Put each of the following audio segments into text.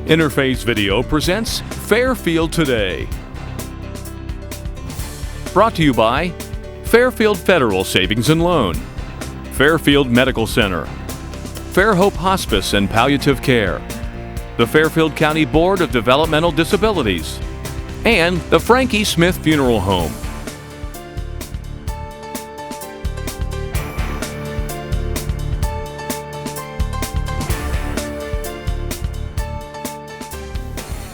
Interface Video presents Fairfield Today. Brought to you by Fairfield Federal Savings and Loan, Fairfield Medical Center, Fairhope Hospice and Palliative Care, the Fairfield County Board of Developmental Disabilities, and the Frankie Smith Funeral Home.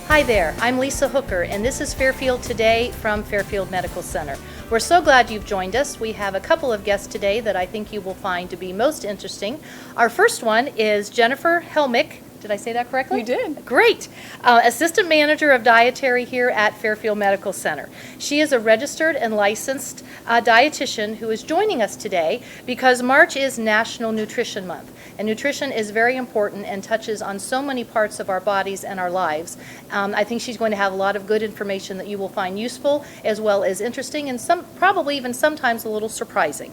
Hi there, I'm Lisa Hooker, and this is Fairfield Today from Fairfield Medical Center. We're so glad you've joined us. We have a couple of guests today that I think you will find to be most interesting. Our first one is Jennifer Helmick. Did I say that correctly? You did. Great. Assistant Manager of Dietary here at Fairfield Medical Center. She is a registered and licensed dietitian who is joining us today because March is National Nutrition Month. And nutrition is very important and touches on so many parts of our bodies and our lives. I think she's going to have a lot of good information that you will find useful as well as interesting and probably even sometimes a little surprising.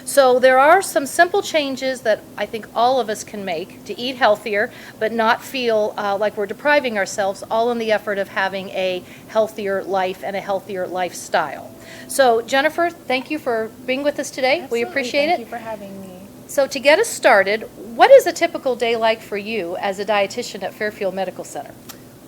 So there are some simple changes that I think all of us can make to eat healthier but not feel like we're depriving ourselves, all in the effort of having a healthier life and a healthier lifestyle. So Jennifer, thank you for being with us today. Absolutely. We appreciate it. Thank you for having me. So to get us started, what is a typical day like for you as a dietitian at Fairfield Medical Center?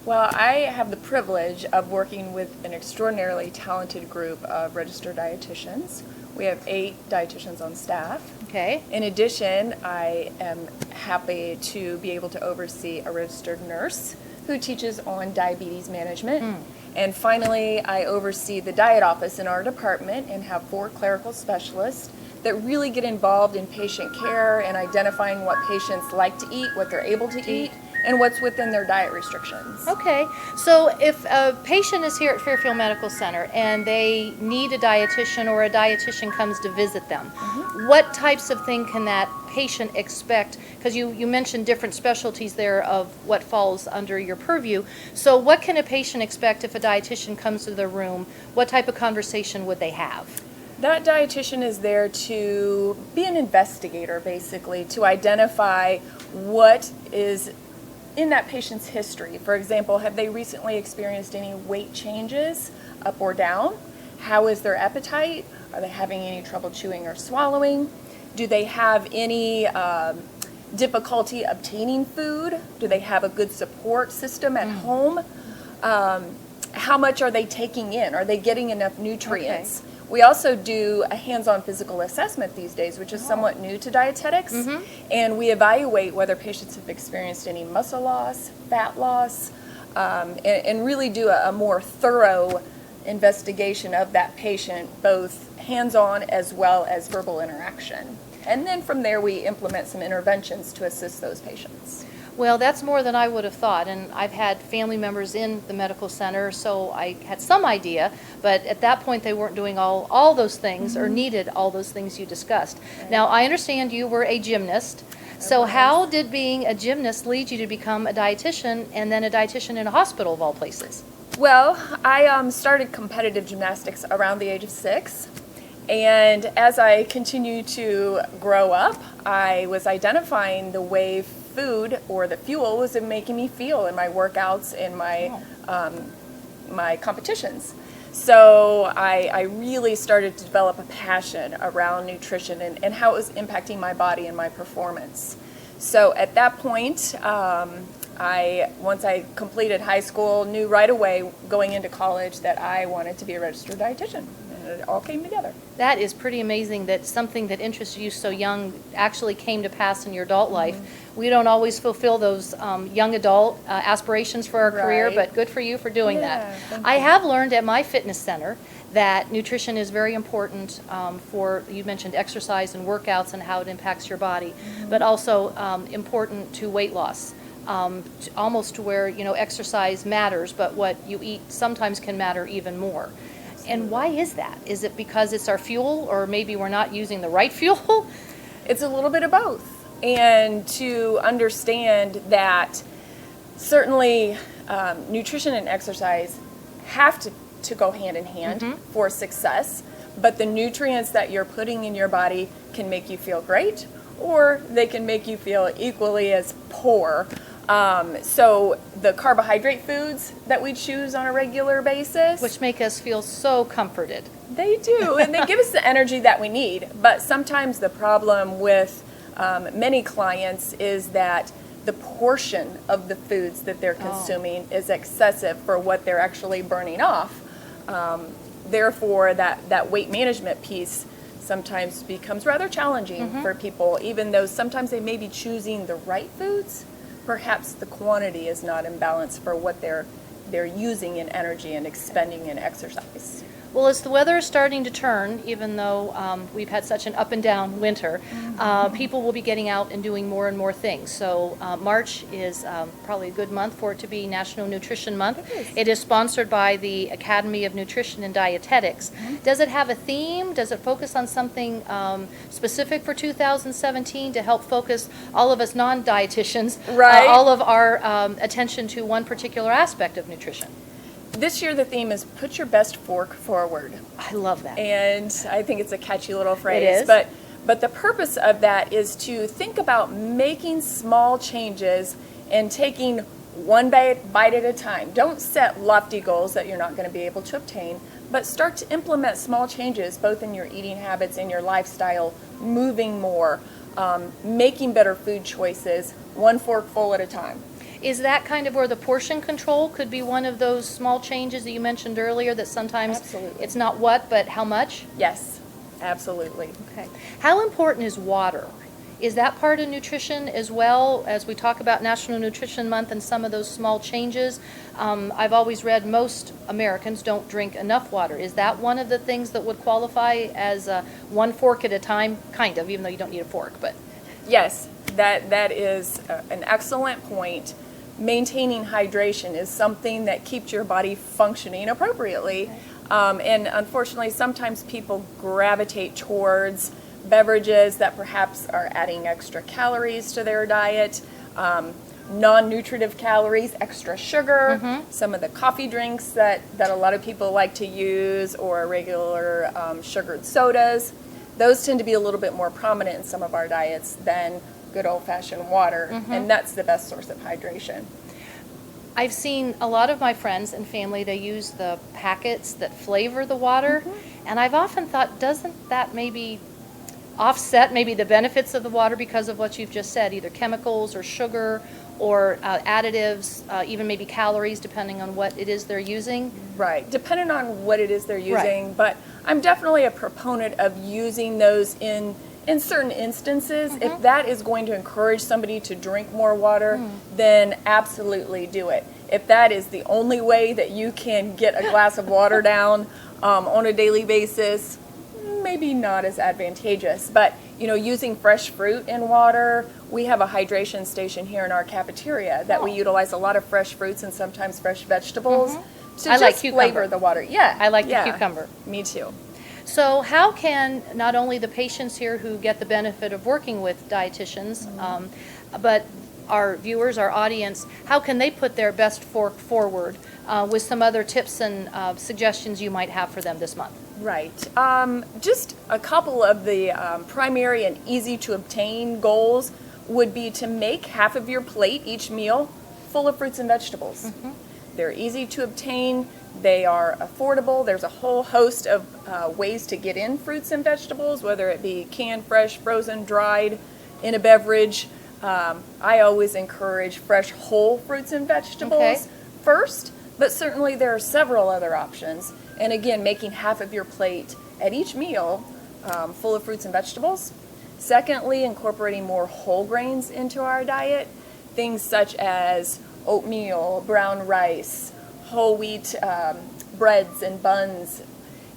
Well, I have the privilege of working with an extraordinarily talented group of registered dietitians. We have 8 dietitians on staff. Okay. In addition, I am happy to be able to oversee a registered nurse who teaches on diabetes management. And finally, I oversee the diet office in our department and have 4 clerical specialists that really get involved in patient care and identifying what patients like to eat, what they're able to eat, and what's within their diet restrictions. Okay, so if a patient is here at Fairfield Medical Center and they need a dietitian or a dietitian comes to visit them, what types of thing can that patient expect? Because you mentioned different specialties there of what falls under your purview. So what can a patient expect if a dietitian comes to their room? What type of conversation would they have? That dietitian is there to be an investigator, basically, to identify what is in that patient's history. For example, have they recently experienced any weight changes, up or down? How is their appetite? Are they having any trouble chewing or swallowing? Do they have any difficulty obtaining food? Do they have a good support system at home? How much are they taking in? Are they getting enough nutrients? Okay. We also do a hands-on physical assessment these days, which is somewhat new to dietetics, and we evaluate whether patients have experienced any muscle loss, fat loss, and really do a more thorough investigation of that patient, both hands-on as well as verbal interaction. And then from there we implement some interventions to assist those patients. Well, that's more than I would have thought, and I've had family members in the medical center, so I had some idea, but at that point they weren't doing all those things or needed all those things you discussed. Right. Now, I understand you were a gymnast, so how did being a gymnast lead you to become a dietitian and then a dietitian in a hospital of all places? Well, I started competitive gymnastics around the age of 6. And as I continued to grow up, I was identifying the way food or the fuel was making me feel in my workouts and my competitions. So I really started to develop a passion around nutrition and how it was impacting my body and my performance. So at that point, once I completed high school, knew right away going into college that I wanted to be a registered dietitian. It all came together. That is pretty amazing that something that interested you so young actually came to pass in your adult life. We don't always fulfill those young adult aspirations for our career, but good for you for doing that. I have learned at my fitness center that nutrition is very important for, you mentioned exercise and workouts and how it impacts your body, but also important to weight loss. Almost to where, exercise matters, but what you eat sometimes can matter even more. And why is that? Is it because it's our fuel, or maybe we're not using the right fuel? It's a little bit of both. And to understand that certainly nutrition and exercise have to go hand in hand for success, but the nutrients that you're putting in your body can make you feel great, or they can make you feel equally as poor So the carbohydrate foods that we choose on a regular basis, Which make us feel so comforted. they do, and they give us the energy that we need. But sometimes the problem with many clients is that the portion of the foods that they're consuming is excessive for what they're actually burning off. Therefore, that weight management piece sometimes becomes rather challenging for people, even though sometimes they may be choosing the right foods. Perhaps the quantity is not in balance for what they're using in energy and expending in exercise. Well, as the weather is starting to turn, even though we've had such an up and down winter, people will be getting out and doing more and more things. So March is probably a good month for it to be National Nutrition Month. It is sponsored by the Academy of Nutrition and Dietetics. Does it have a theme? Does it focus on something specific for 2017 to help focus all of us non-dietitians, all of our attention to one particular aspect of nutrition? This year the theme is put your best fork forward. I love that. And I think it's a catchy little phrase. It is. But the purpose of that is to think about making small changes and taking one bite at a time. Don't set lofty goals that you're not going to be able to obtain, but start to implement small changes both in your eating habits and your lifestyle, moving more, making better food choices, one forkful at a time. Is that kind of where the portion control could be one of those small changes that you mentioned earlier, that sometimes Absolutely. It's not what, but how much? Yes, absolutely. Okay. How important is water? Is that part of nutrition as well, as we talk about National Nutrition Month and some of those small changes? I've always read most Americans don't drink enough water. Is that one of the things that would qualify as one fork at a time, kind of, even though you don't need a fork? But Yes, that is an excellent point. Maintaining hydration is something that keeps your body functioning appropriately. And unfortunately, sometimes people gravitate towards beverages that perhaps are adding extra calories to their diet, non-nutritive calories, extra sugar, some of the coffee drinks that a lot of people like to use, or regular sugared sodas. Those tend to be a little bit more prominent in some of our diets than good old-fashioned water, and that's the best source of hydration. I've seen a lot of my friends and family, they use the packets that flavor the water, and I've often thought, doesn't that maybe offset maybe the benefits of the water because of what you've just said, either chemicals or sugar or additives, even maybe calories, depending on what it is they're using? Right, depending on what it is they're using, but I'm definitely a proponent of using those in certain instances. If that is going to encourage somebody to drink more water, then absolutely do it. If that is the only way that you can get a glass of water down on a daily basis, maybe not as advantageous. But using fresh fruit in water, we have a hydration station here in our cafeteria that we utilize a lot of fresh fruits and sometimes fresh vegetables to I like just cucumber. flavor the water. Yeah, I like the cucumber. Me too. So how can not only the patients here who get the benefit of working with dietitians, but our viewers, our audience, how can they put their best fork forward with some other tips and suggestions you might have for them this month? Right. Just a couple of the primary and easy to obtain goals would be to make half of your plate each meal full of fruits and vegetables. They're easy to obtain. They are affordable. There's a whole host of ways to get in fruits and vegetables, whether it be canned, fresh, frozen, dried, in a beverage. I always encourage fresh whole fruits and vegetables first, but certainly there are several other options. And again, making half of your plate at each meal full of fruits and vegetables. Secondly, incorporating more whole grains into our diet. Things such as oatmeal, brown rice, whole wheat breads and buns,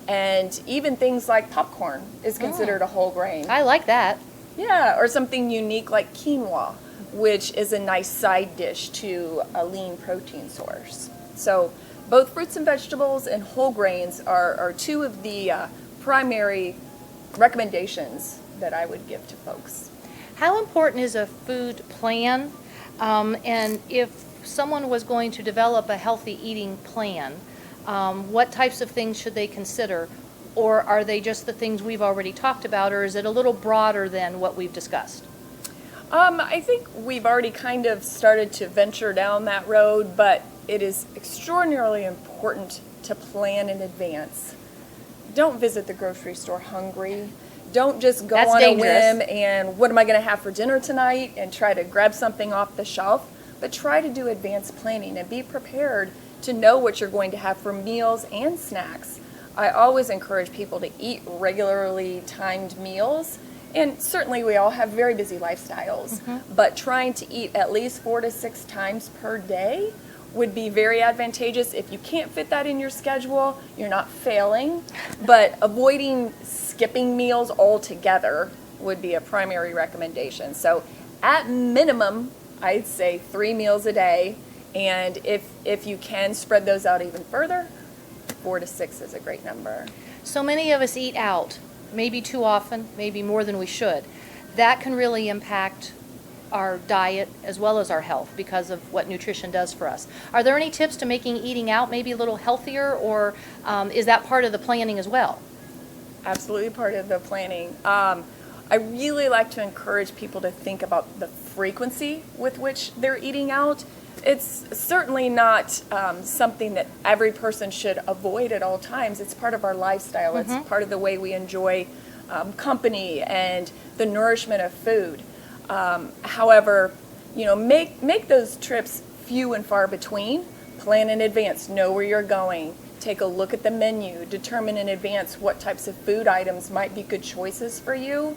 and even things like popcorn is considered a whole grain. I like that. Yeah, or something unique like quinoa, which is a nice side dish to a lean protein source. So both fruits and vegetables and whole grains are two of the primary recommendations that I would give to folks. How important is a food plan? And if someone was going to develop a healthy eating plan, what types of things should they consider? Or are they just the things we've already talked about, or is it a little broader than what we've discussed? I think we've already kind of started to venture down that road, but it is extraordinarily important to plan in advance. Don't visit the grocery store hungry. Don't just go That's on dangerous. a whim and what am I going to have for dinner tonight and try to grab something off the shelf, but try to do advanced planning and be prepared to know what you're going to have for meals and snacks. I always encourage people to eat regularly timed meals. And certainly we all have very busy lifestyles, but trying to eat at least 4 to 6 times per day would be very advantageous. If you can't fit that in your schedule, you're not failing, but avoiding skipping meals altogether would be a primary recommendation. So at minimum, I'd say 3 meals a day, and if you can spread those out even further, 4 to 6 is a great number. So many of us eat out, maybe too often, maybe more than we should. That can really impact our diet as well as our health because of what nutrition does for us. Are there any tips to making eating out maybe a little healthier, or is that part of the planning as well? Absolutely part of the planning. I really like to encourage people to think about the frequency with which they're eating out. It's certainly not something that every person should avoid at all times. It's part of our lifestyle. It's part of the way we enjoy company and the nourishment of food. However, make those trips few and far between. Plan in advance. Know where you're going. Take a look at the menu. Determine in advance what types of food items might be good choices for you.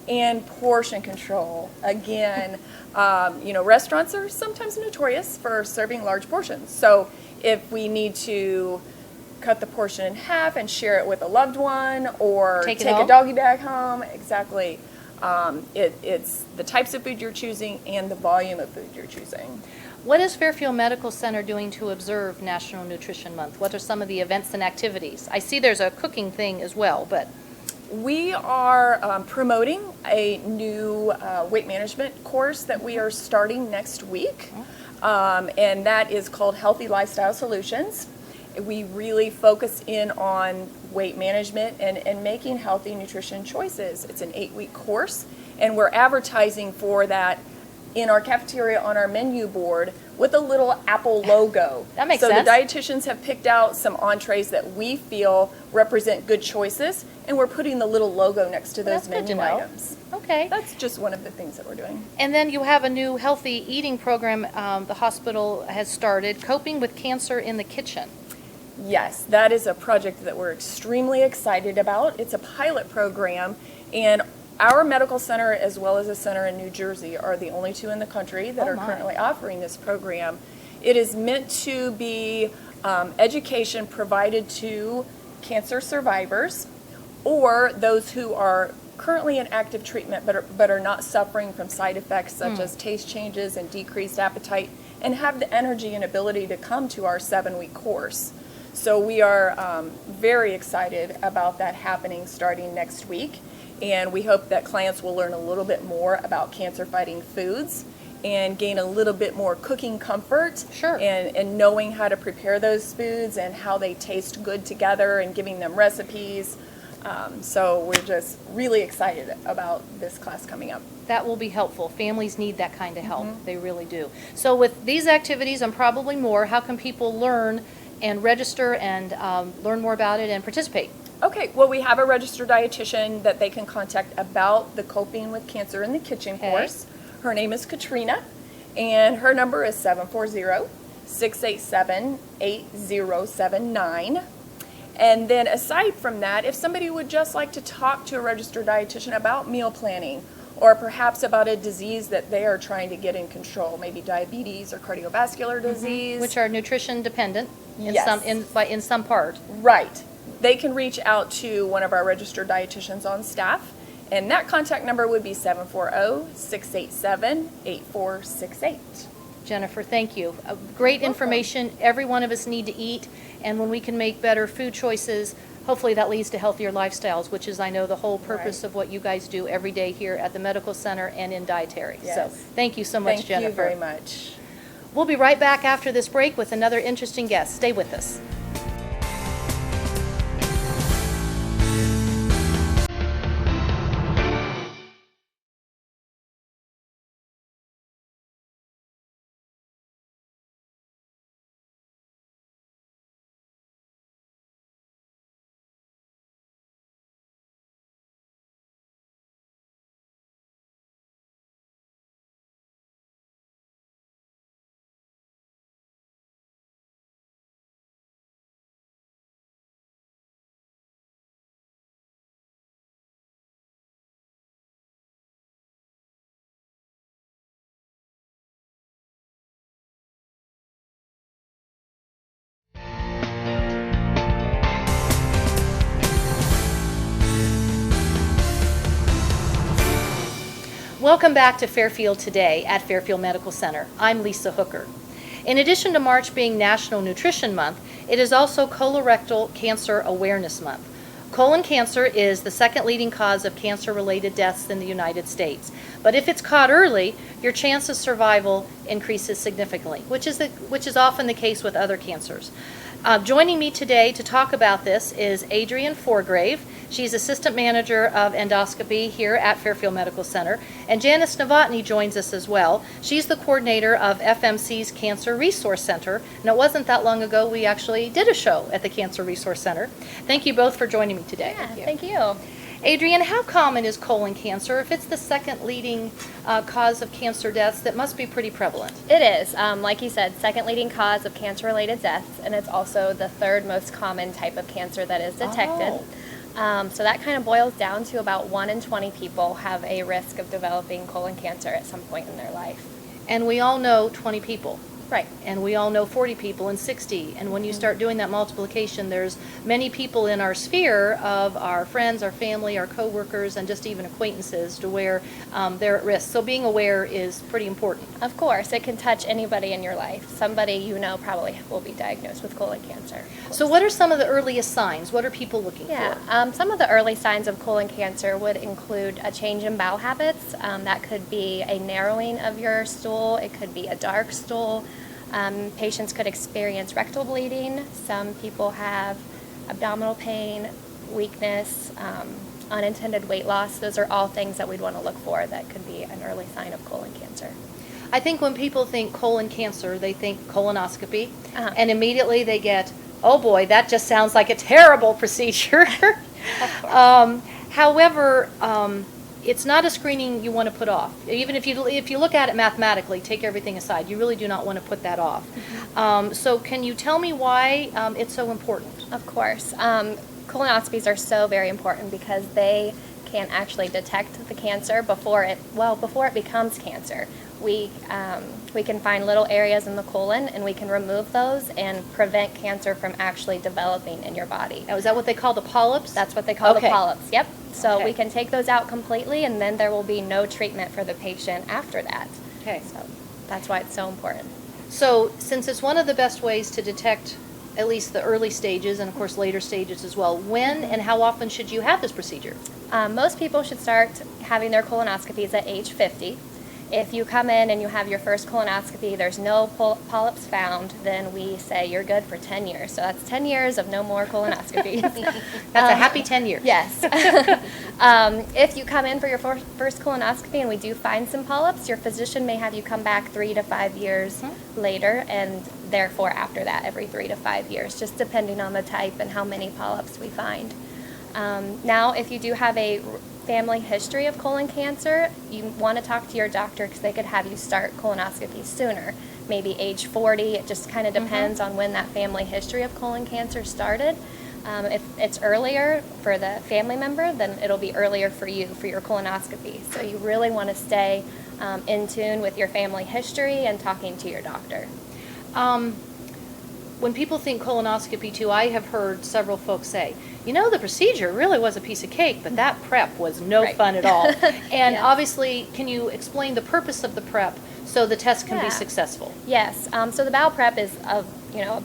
And portion control. Again, restaurants are sometimes notorious for serving large portions. So if we need to cut the portion in half and share it with a loved one, or take a doggy bag home, exactly. It's the types of food you're choosing and the volume of food you're choosing. What is Fairfield Medical Center doing to observe National Nutrition Month? What are some of the events and activities? I see there's a cooking thing as well, but... We are promoting a new weight management course that we are starting next week, and that is called Healthy Lifestyle Solutions. We really focus in on weight management and making healthy nutrition choices. It's an 8-week course, and we're advertising for that in our cafeteria on our menu board with a little Apple logo. That makes sense. So the dietitians have picked out some entrees that we feel represent good choices, and we're putting the little logo next to those menu items. Okay. That's just one of the things that we're doing. And then you have a new healthy eating program the hospital has started, Coping with Cancer in the Kitchen. Yes, that is a project that we're extremely excited about. It's a pilot program, and our medical center, as well as a center in New Jersey, are the only 2 in the country that are currently offering this program. It is meant to be education provided to cancer survivors or those who are currently in active treatment but are not suffering from side effects such as taste changes and decreased appetite, and have the energy and ability to come to our 7-week course. So we are very excited about that happening starting next week. And we hope that clients will learn a little bit more about cancer-fighting foods and gain a little bit more cooking comfort. Sure. And knowing how to prepare those foods and how they taste good together and giving them recipes. So we're just really excited about this class coming up. That will be helpful. Families need that kind of help. They really do. So with these activities and probably more, how can people learn and register and learn more about it and participate? Okay, well, we have a registered dietitian that they can contact about the Coping with Cancer in the Kitchen course. Her name is Katrina, and her number is 740-687-8079. And then aside from that, if somebody would just like to talk to a registered dietitian about meal planning, or perhaps about a disease that they are trying to get in control, maybe diabetes or cardiovascular disease. Which are nutrition dependent in Yes. in some part. Right. They can reach out to one of our registered dietitians on staff, and that contact number would be 740-687-8468. Jennifer, thank you. Great information. Every one of us need to eat, and when we can make better food choices, hopefully that leads to healthier lifestyles, which is, I know, the whole purpose of what you guys do every day here at the medical center and in dietary. Yes. So thank you so much, Jennifer. Thank you very much. We'll be right back after this break with another interesting guest. Stay with us. Welcome back to Fairfield Today at Fairfield Medical Center. I'm Lisa Hooker. In addition to March being National Nutrition Month, it is also Colorectal Cancer Awareness Month. Colon cancer is the second leading cause of cancer-related deaths in the United States. But if it's caught early, your chance of survival increases significantly, which is often the case with other cancers. Joining me today to talk about this is Adrienne Forgrave. She's Assistant Manager of Endoscopy here at Fairfield Medical Center. And Janice Novotny joins us as well. She's the coordinator of FMC's Cancer Resource Center. And it wasn't that long ago we actually did a show at the Cancer Resource Center. Thank you both for joining me today. Yeah, thank you. Adrienne, how common is colon cancer? If it's the second leading cause of cancer deaths, that must be pretty prevalent. It is, like you said, second leading cause of cancer-related deaths, and it's also the third most common type of cancer that is detected. So that kind of boils down to about 1 in 20 people have a risk of developing colon cancer at some point in their life. And we all know 20 people. Right. And we all know 40 people and 60. And when you start doing that multiplication, there's many people in our sphere of our friends, our family, our coworkers, and just even acquaintances to where they're at risk. So being aware is pretty important. Of course, it can touch anybody in your life. Somebody you know probably will be diagnosed with colon cancer. So what are some of the earliest signs? What are people looking for? Some of the early signs of colon cancer would include a change in bowel habits. That could be a narrowing of your stool. It could be a dark stool. Patients could experience rectal bleeding. Some people have abdominal pain, weakness, unintended weight loss. Those are all things that we'd want to look for that could be an early sign of colon cancer. I think when people think colon cancer, they think colonoscopy, and immediately they get, oh boy, that just sounds like a terrible procedure. However, it's not a screening you want to put off. Even if you look at it mathematically, take everything aside, you really do not want to put that off. So can you tell me why it's so important? Of course. Colonoscopies are so very important because they can actually detect the cancer before it becomes cancer. We can find little areas in the colon and we can remove those and prevent cancer from actually developing in your body. Now, is that what they call the polyps? That's what they call the Okay. polyps, yep. So Okay. we can take those out completely and then there will be no treatment for the patient after that. Okay. So that's why it's so important. So since it's one of the best ways to detect at least the early stages and of course later stages as well, when and how often should you have this procedure? Most people should start having their colonoscopies at age 50. If you come in and you have your first colonoscopy, there's no polyps found, then we say you're good for 10 years. So that's 10 years of no more colonoscopies. That's a happy 10 years. Yes. If you come in for your first colonoscopy and we do find some polyps, your physician may have you come back 3 to 5 years later, and therefore after that every 3 to 5 years, just depending on the type and how many polyps we find. Now, if you do have a family history of colon cancer, you want to talk to your doctor because they could have you start colonoscopy sooner, maybe age 40. It just kind of depends on when that family history of colon cancer started. If it's earlier for the family member, then it'll be earlier for you for your colonoscopy. So you really want to stay in tune with your family history and talking to your doctor. When people think colonoscopy too, I have heard several folks say, you know, the procedure really was a piece of cake, but that prep was no Right. fun at all. And Yes. obviously, can you explain the purpose of the prep so the test can be Yeah. successful? Yes. So the bowel prep is a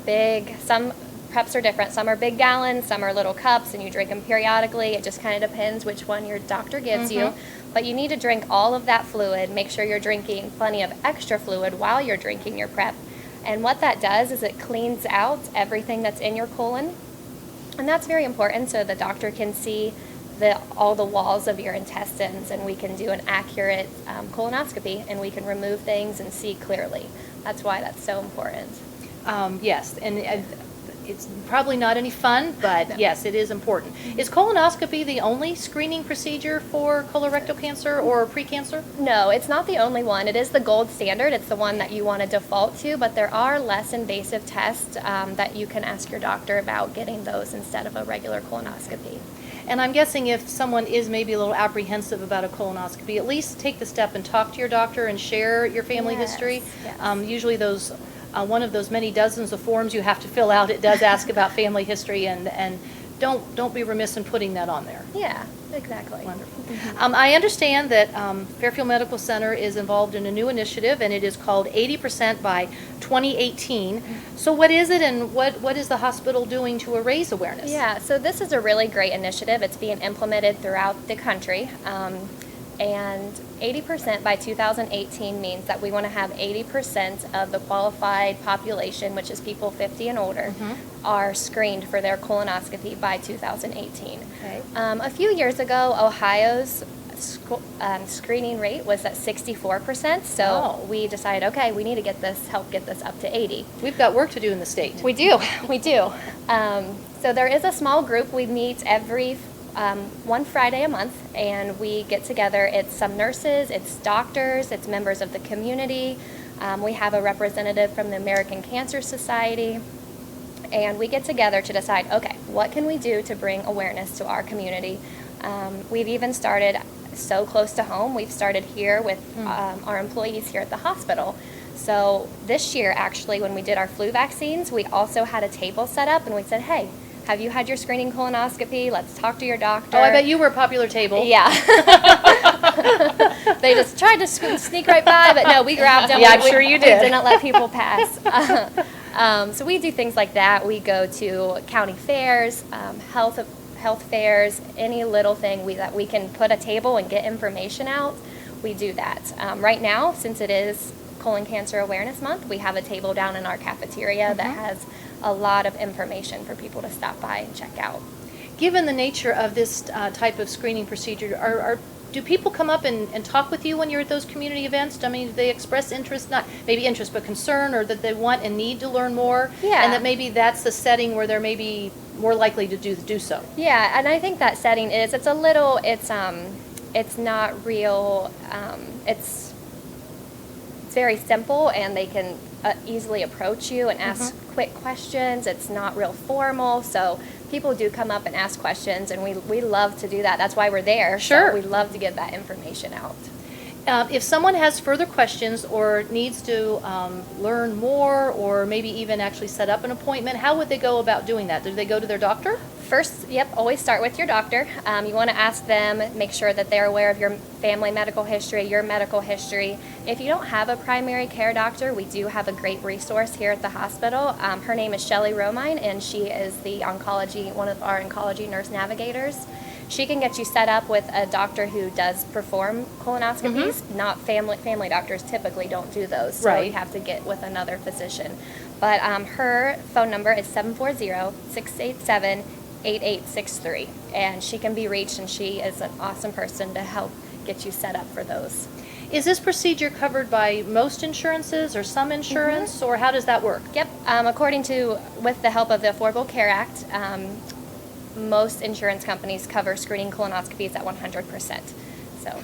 big. Some preps are different. Some are big gallons. Some are little cups, and you drink them periodically. It just kind of depends which one your doctor gives you. But you need to drink all of that fluid. Make sure you're drinking plenty of extra fluid while you're drinking your prep. And what that does is it cleans out everything that's in your colon. And that's very important so the doctor can see all the walls of your intestines, and we can do an accurate colonoscopy, and we can remove things and see clearly. That's why that's so important. Yes, and it's probably not any fun, but No. yes, it is important. Is colonoscopy the only screening procedure for colorectal cancer or precancer? No, it's not the only one. It is the gold standard. It's the one that you want to default to, but there are less invasive tests that you can ask your doctor about getting those instead of a regular colonoscopy. And I'm guessing if someone is maybe a little apprehensive about a colonoscopy, at least take the step and talk to your doctor and share your family Yes, history. yes. Usually those, one of those many dozens of forms you have to fill out, it does ask about family history, and don't be remiss in putting that on there. Yeah, exactly. Wonderful. I understand that Fairfield Medical Center is involved in a new initiative, and it is called 80% by 2018. So what is it, and what is the hospital doing to raise awareness? Yeah, so this is a really great initiative. It's being implemented throughout the country. And 80% by 2018 means that we want to have 80% of the qualified population, which is people 50 and older, are screened for their colonoscopy by 2018. Okay. A few years ago, Ohio's screening rate was at 64%, so we decided, okay, we need to help get this up to 80. We've got work to do in the state. We do. So there is a small group. We meet every one Friday a month, and we get together. It's some nurses, it's doctors, it's members of the community. We have a representative from the American Cancer Society, and we get together to decide, okay, what can we do to bring awareness to our community? We've even started so close to home. We've started here with our employees here at the hospital. So this year, actually, when we did our flu vaccines, we also had a table set up, and we said, hey, have you had your screening colonoscopy? Let's talk to your doctor. Oh, I bet you were a popular table. Yeah. They just tried to sneak right by, but no, we grabbed them. Yeah, I'm sure you did. We didn't let people pass. So we do things like that. We go to county fairs, health fairs, any little thing that we can put a table and get information out, we do that. Right now, since it is Colon Cancer Awareness Month, we have a table down in our cafeteria that has a lot of information for people to stop by and check out. Given the nature of this type of screening procedure, do people come up and talk with you when you're at those community events? I mean, do they express interest, not maybe interest, but concern, or that they want and need to learn more? Yeah. And that maybe that's the setting where they're maybe more likely to do so. Yeah, and I think that setting it's not real, it's very simple, and they can easily approach you and ask quick questions. It's not real formal, so people do come up and ask questions, and we love to do that. That's why we're there. Sure. So we love to get that information out. If someone has further questions or needs to learn more, or maybe even actually set up an appointment, how would they go about doing that? Do they go to their doctor? First, always start with your doctor. You want to ask them, make sure that they're aware of your family medical history, your medical history. If you don't have a primary care doctor, we do have a great resource here at the hospital. Her name is Shelley Romine, and she is one of our oncology nurse navigators. She can get you set up with a doctor who does perform colonoscopies. Not family doctors typically don't do those, so Right. you have to get with another physician. But her phone number is 740-687-8863, and she can be reached, and she is an awesome person to help get you set up for those. Is this procedure covered by most insurances or some insurance, or how does that work? Yep, with the help of the Affordable Care Act, most insurance companies cover screening colonoscopies at 100%. So,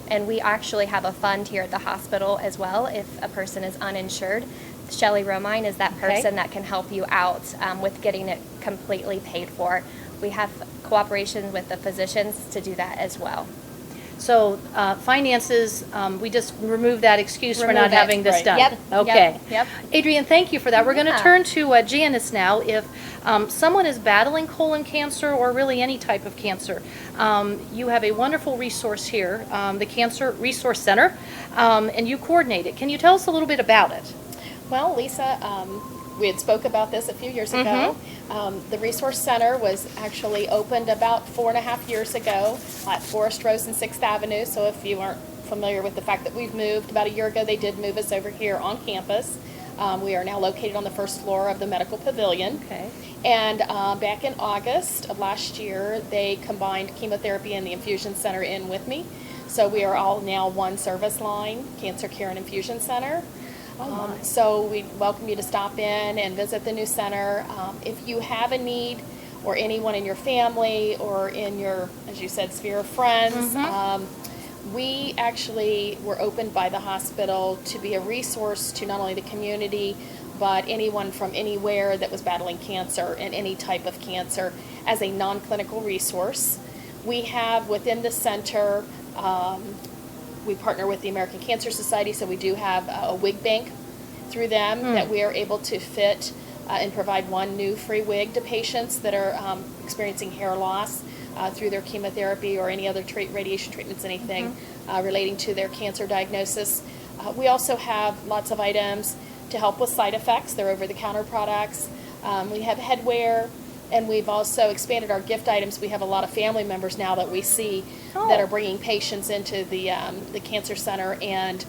and we actually have a fund here at the hospital as well if a person is uninsured. Shelley Romine is that person that can help you out with getting it completely paid for. We have cooperation with the physicians to do that as well. So finances, we just remove that excuse for not having this right. done. Yep. Okay. Yep. Adrienne, thank you for that. We're going to Yeah. turn to Janice now. If someone is battling colon cancer, or really any type of cancer, you have a wonderful resource here, the Cancer Resource Center, and you coordinate it. Can you tell us a little bit about it? Well, Lisa, we had spoke about this a few years ago. The Resource Center was actually opened about 4.5 years ago at Forest Rose and 6th Avenue. So if you aren't familiar with the fact that we've moved, about a year ago they did move us over here on campus. We are now located on the first floor of the Medical Pavilion. Okay. And back in August of last year, they combined chemotherapy and the infusion center in with me. So we are all now one service line, Cancer Care and Infusion Center. So we welcome you to stop in and visit the new center. If you have a need, or anyone in your family or in your, as you said, sphere of friends, we actually were opened by the hospital to be a resource to not only the community, but anyone from anywhere that was battling cancer and any type of cancer as a non-clinical resource. We have within the center, we partner with the American Cancer Society, so we do have a wig bank through them that we are able to fit and provide one new free wig to patients that are experiencing hair loss through their chemotherapy or any other radiation treatments, anything relating to their cancer diagnosis. We also have lots of items to help with side effects. They're over-the-counter products. We have headwear, and we've also expanded our gift items. We have a lot of family members now that we see that are bringing patients into the cancer center, and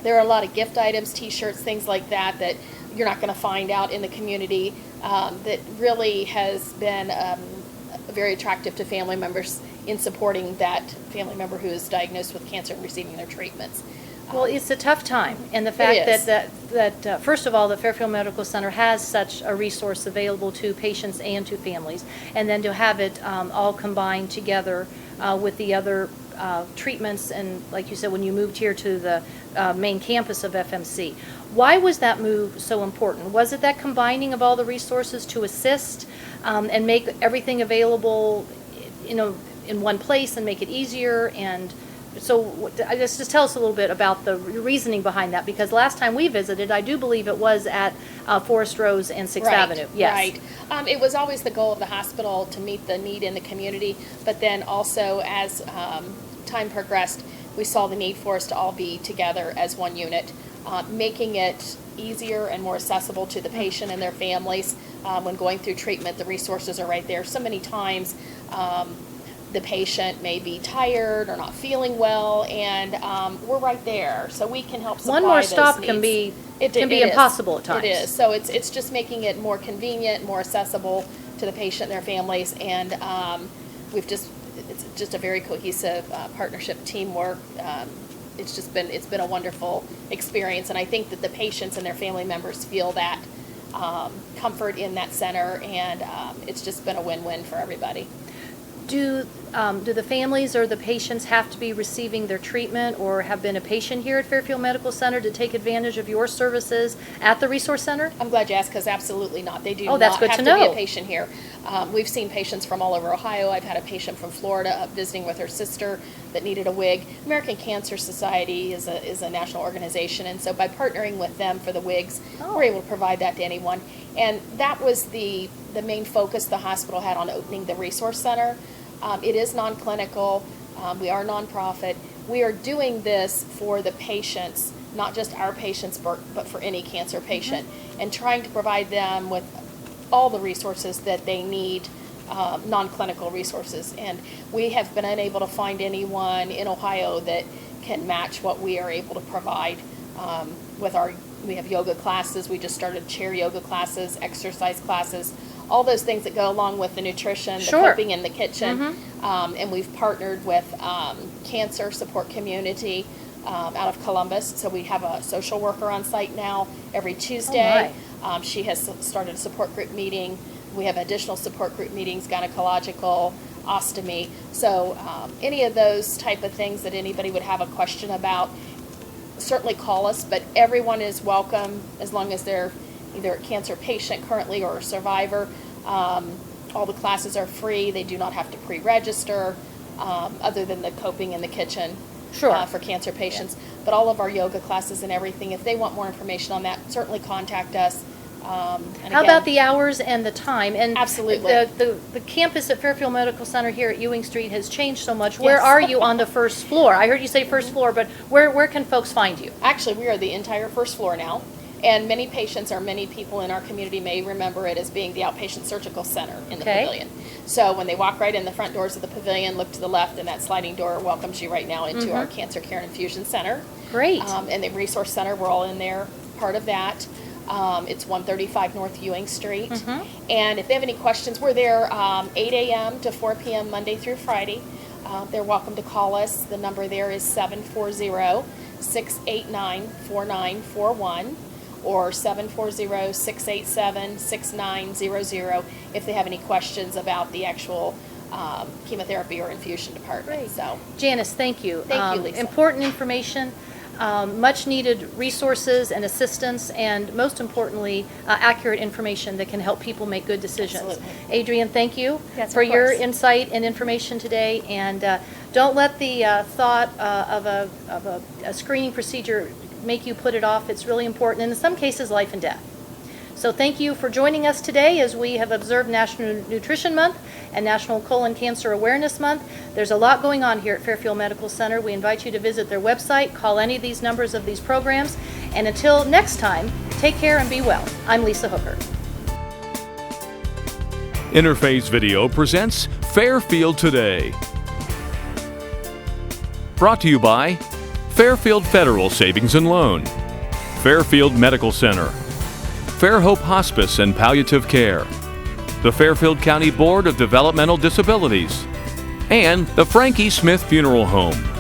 there are a lot of gift items, T-shirts, things like that that you're not going to find out in the community that really has been very attractive to family members in supporting that family member who is diagnosed with cancer and receiving their treatments. Well, it's a tough time, and the fact that first of all, the Fairfield Medical Center has such a resource available to patients and to families, and then to have it all combined together with the other treatments, and like you said, when you moved here to the main campus of FMC, why was that move so important? Was it that combining of all the resources to assist and make everything available, in one place and make it easier? And so I guess just tell us a little bit about the reasoning behind that, because last time we visited, I do believe it was at Forest Rose and 6th Avenue. Yes. Right. It was always the goal of the hospital to meet the need in the community, but then also as time progressed, we saw the need for us to all be together as one unit, making it easier and more accessible to the patient and their families. When going through treatment, the resources are right there. So many times the patient may be tired or not feeling well, and we're right there, so we can help supply one more those stop needs. Can be It impossible at times. It is. So it's just making it more convenient, more accessible to the patient and their families, and it's just a very cohesive partnership, teamwork. It's been a wonderful experience, and I think that the patients and their family members feel that comfort in that center, and it's just been a win-win for everybody. Do the families or the patients have to be receiving their treatment or have been a patient here at Fairfield Medical Center to take advantage of your services at the Resource Center? I'm glad you asked, because absolutely not. They do Oh, that's not good have to to be know. a patient here. We've seen patients from all over Ohio. I've had a patient from Florida visiting with her sister that needed a wig. American Cancer Society is a national organization, and so by partnering with them for the wigs, we're able to provide that to anyone. And that was the main focus the hospital had on opening the Resource Center. It is non-clinical. We are nonprofit. We are doing this for the patients, not just our patients, but for any cancer patient, and trying to provide them with all the resources that they need, non-clinical resources. And we have been unable to find anyone in Ohio that can match what we are able to provide we have yoga classes. We just started chair yoga classes, exercise classes, all those things that go along with the nutrition, the cooking in the kitchen. And we've partnered with Cancer Support Community out of Columbus. So we have a social worker on site now every Tuesday. She has started a support group meeting. We have additional support group meetings, gynecological, ostomy. So any of those type of things that anybody would have a question about, certainly call us, but everyone is welcome as long as they're either a cancer patient currently or a survivor. All the classes are free. They do not have to pre-register, other than the coping in the kitchen for cancer patients. But all of our yoga classes and everything, if they want more information on that, certainly contact us. How about the hours and the time? And absolutely. The campus at Fairfield Medical Center here at Ewing Street has changed so much. Where are you on the first floor? I heard you say first floor, but where can folks find you? Actually, we are the entire first floor now. And many patients or many people in our community may remember it as being the outpatient surgical center in the pavilion. So when they walk right in the front doors of the pavilion, look to the left, and that sliding door welcomes you right now into our Cancer Care and Infusion Center. Great. And the Resource Center, we're all in there, part of that. It's 135 North Ewing Street. And if they have any questions, we're there 8 a.m. to 4 p.m. Monday through Friday. They're welcome to call us. The number there is 740-689-4941 or 740-687-6900 if they have any questions about the actual chemotherapy or infusion department. So, Janice, thank you. Thank you, Lisa. Important information. Much needed resources and assistance, and most importantly, accurate information that can help people make good decisions. Absolutely. Adrienne, thank you Yes, for of your course. insight and information today, and don't let the thought of a screening procedure make you put it off. It's really important, and in some cases, life and death. So thank you for joining us today as we have observed National Nutrition Month and National Colon Cancer Awareness Month. There's a lot going on here at Fairfield Medical Center. We invite you to visit their website, call any of these numbers of these programs, and until next time, take care and be well. I'm Lisa Hooker. Interface Video presents Fairfield Today. Brought to you by Fairfield Federal Savings and Loan, Fairfield Medical Center, Fairhope Hospice and Palliative Care, the Fairfield County Board of Developmental Disabilities, and the Frankie Smith Funeral Home.